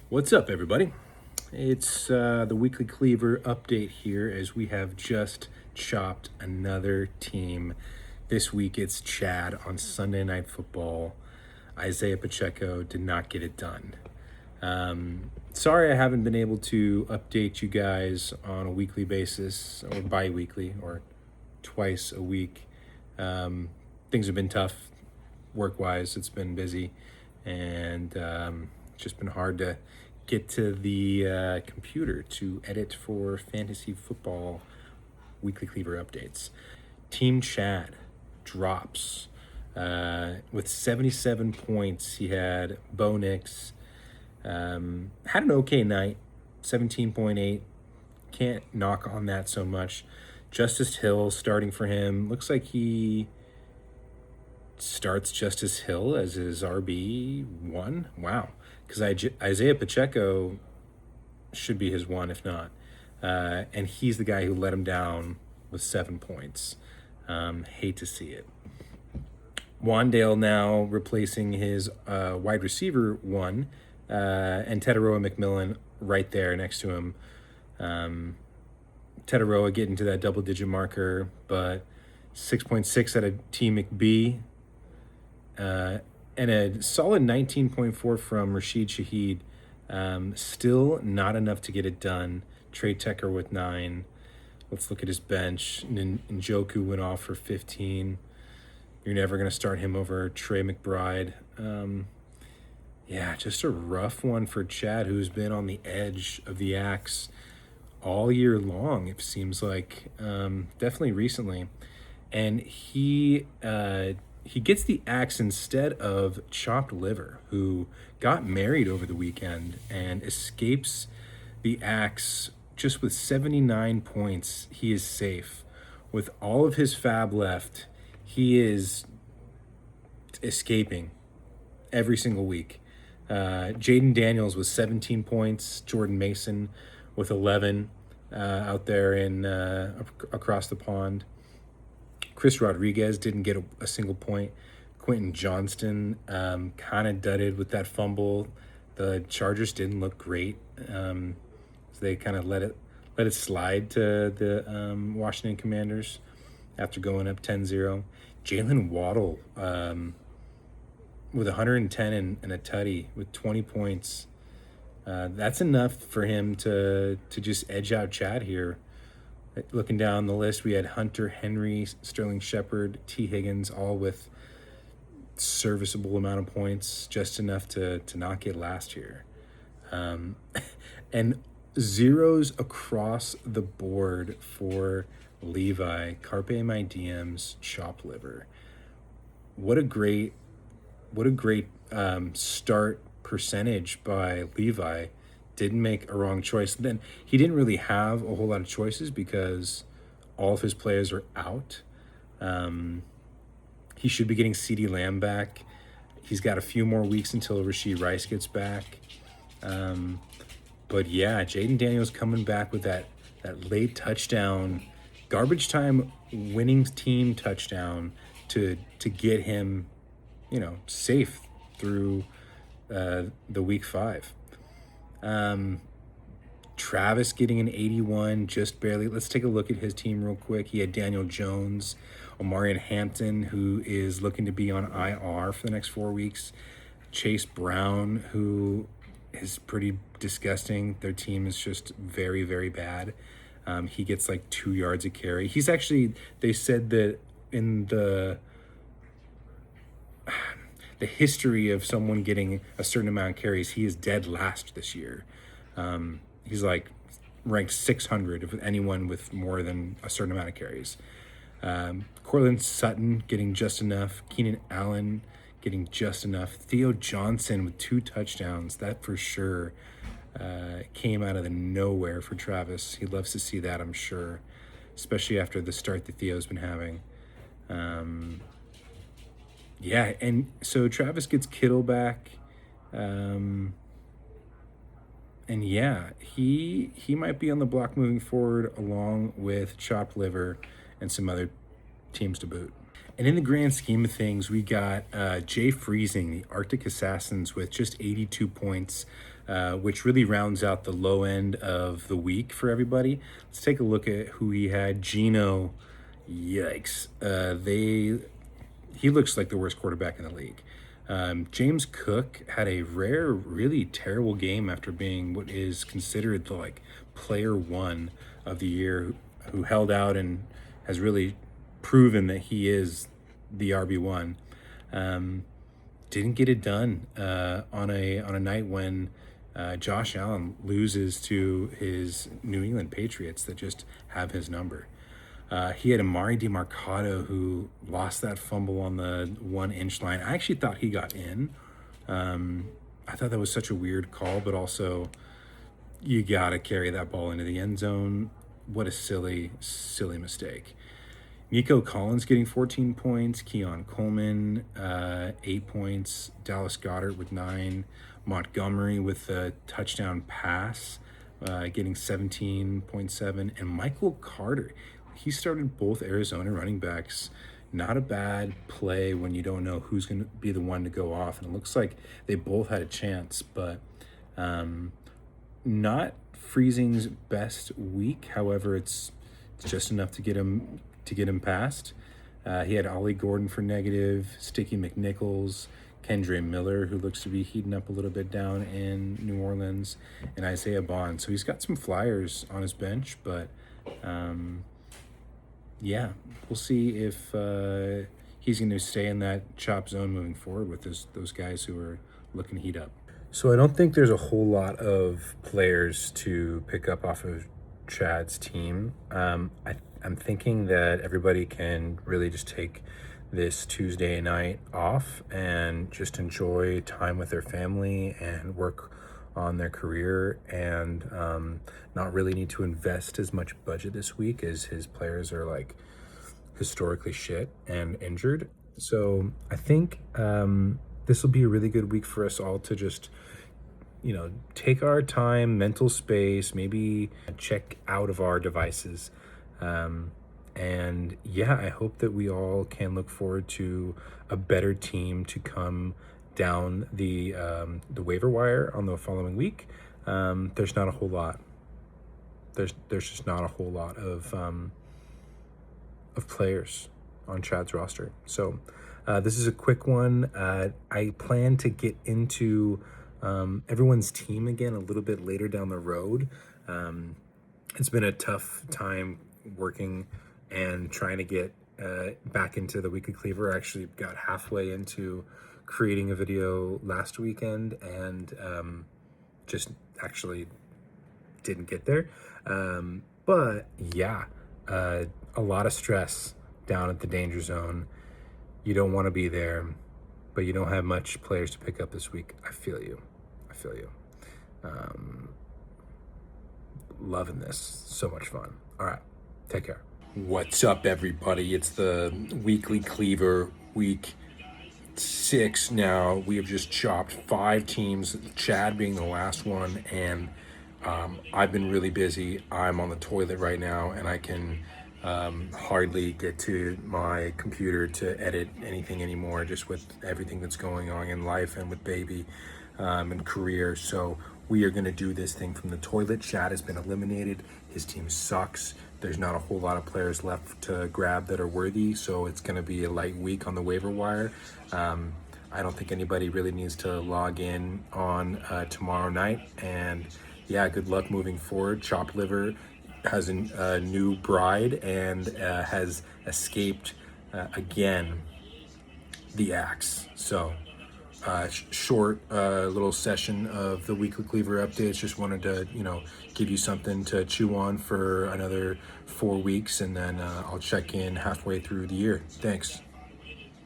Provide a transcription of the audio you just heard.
What's up, everybody? It's the weekly Cleaver update here as we have just chopped another team. This week it's Chad on Sunday Night Football. Isaiah Pacheco did not get it done. Sorry I haven't been able to update you guys on a weekly basis or bi-weekly or twice a week. Things have been tough work-wise. It's been busy and it's just been hard to get to the computer to edit for fantasy football weekly Cleaver updates. Team Chad drops with 77 points. He had Bo Nix. Had an okay night, 17.8. Can't knock on that so much. Justice Hill starting for him. Looks like he starts Justice Hill as his RB1. Wow. Because Isaiah Pacheco should be his one, if not. And he's the guy who let him down with 7 points. Hate to see it. Wandale now replacing his wide receiver one, and Tetaroa McMillan right there next to him. Tetaroa getting to that double-digit marker, but 6.6 out of T. McBee. And a solid 19.4 from Rashid Shaheed. Still not enough to get it done. Trey Tucker with 9. Let's look at his bench. Njoku went off for 15. You're never going to start him over Trey McBride. Yeah, just a rough one for Chad, who's been on the edge of the axe all year long, it seems like. Definitely recently. And he gets the axe instead of Chopped Liver, who got married over the weekend and escapes the axe just with 79 points. He is safe. With all of his fab left, he is escaping every single week. Jaden Daniels with 17 points. Jordan Mason with 11 out there in across the pond. Chris Rodriguez didn't get a single point. Quentin Johnston kind of dudded with that fumble. The Chargers didn't look great. So they kind of let it slide to the Washington Commanders after going up 10-0. Jalen Waddle with 110 and a tutty with 20 points. That's enough for him to just edge out Chad here. Looking down the list, we had Hunter Henry, Sterling Shepard, T. Higgins, all with serviceable amount of points, just enough to not get last year. And zeros across the board for Levi. Carpe my DMs, Chop Liver. What a great start percentage by Levi. Didn't make a wrong choice. Then he didn't really have a whole lot of choices because all of his players are out. He should be getting CeeDee Lamb back. He's got a few more weeks until Rashee Rice gets back. But yeah, Jaden Daniels coming back with that late touchdown, garbage time winning team touchdown to get him, safe through the week 5. Travis getting an 81, just barely. Let's take a look at his team real quick. He had Daniel Jones, Omarion Hampton, who is looking to be on IR for the next 4 weeks. Chase Brown, who is pretty disgusting. Their team is just very, very bad. He gets like 2 yards a carry. He's actually, they said that in the history of someone getting a certain amount of carries, he is dead last this year. He's like ranked 600 of anyone with more than a certain amount of carries. Cortland Sutton getting just enough. Keenan Allen getting just enough. Theo Johnson with 2 touchdowns. That for sure came out of the nowhere for Travis. He loves to see that, I'm sure, especially after the start that Theo's been having. Yeah, and so Travis gets Kittle back. And yeah, he might be on the block moving forward along with Chopped Liver and some other teams to boot. And in the grand scheme of things, we got Jay Freezing, the Arctic Assassins, with just 82 points. which really rounds out the low end of the week for everybody. Let's take a look at who he had. Gino, yikes. He looks like the worst quarterback in the league. James Cook had a rare, really terrible game after being what is considered the player one of the year, who held out and has really proven that he is the RB1. Didn't get it done on a night when Josh Allen loses to his New England Patriots that just have his number. He had Amari DeMarcado, who lost that fumble on the 1-inch line. I actually thought he got in. I thought that was such a weird call, but also you got to carry that ball into the end zone. What a silly, silly mistake. Nico Collins getting 14 points. Keon Coleman, 8 points. Dallas Goedert with 9. Montgomery with a touchdown pass, getting 17.7. And Michael Carter, he started both Arizona running backs. Not a bad play when you don't know who's going to be the one to go off. And it looks like they both had a chance, but not Freezing's best week. However, it's just enough to get him past. He had Ollie Gordon for negative, Sticky McNichols, Kendre Miller, who looks to be heating up a little bit down in New Orleans, and Isaiah Bond. So he's got some flyers on his bench, but yeah, we'll see if he's going to stay in that chop zone moving forward with those guys who are looking to heat up. So I don't think there's a whole lot of players to pick up off of Chad's team. I'm thinking that everybody can really just take this Tuesday night off and just enjoy time with their family and work on their career, and not really need to invest as much budget this week as his players are historically shit and injured. So I think this will be a really good week for us all to just take our time, mental space, maybe check out of our devices. And yeah, I hope that we all can look forward to a better team to come down the waiver wire on the following week. There's not a whole lot. There's just not a whole lot of players on Chad's roster. So this is a quick one. I plan to get into everyone's team again a little bit later down the road. It's been a tough time working and trying to get back into the Weekly Cleaver. I actually got halfway into creating a video last weekend and just actually didn't get there. But yeah, a lot of stress down at the danger zone. You don't want to be there, but you don't have much players to pick up this week. I feel you. Loving this. So much fun. All right. Take care. What's up, everybody? It's the Weekly Cleaver, week 6 now. We have just chopped 5 teams, Chad being the last one, and I've been really busy. I'm on the toilet right now, and I can hardly get to my computer to edit anything anymore, just with everything that's going on in life and with baby and career. So we are going to do this thing from the toilet. Chad has been eliminated. His team sucks. There's not a whole lot of players left to grab that are worthy, so it's going to be a light week on the waiver wire. I don't think anybody really needs to log in on tomorrow night. And yeah, good luck moving forward. Chopped Liver has a new bride and has escaped again the axe. So short little session of the Weekly Cleaver updates. Just wanted to give you something to chew on for another 4 weeks, and then I'll check in halfway through the year. Thanks.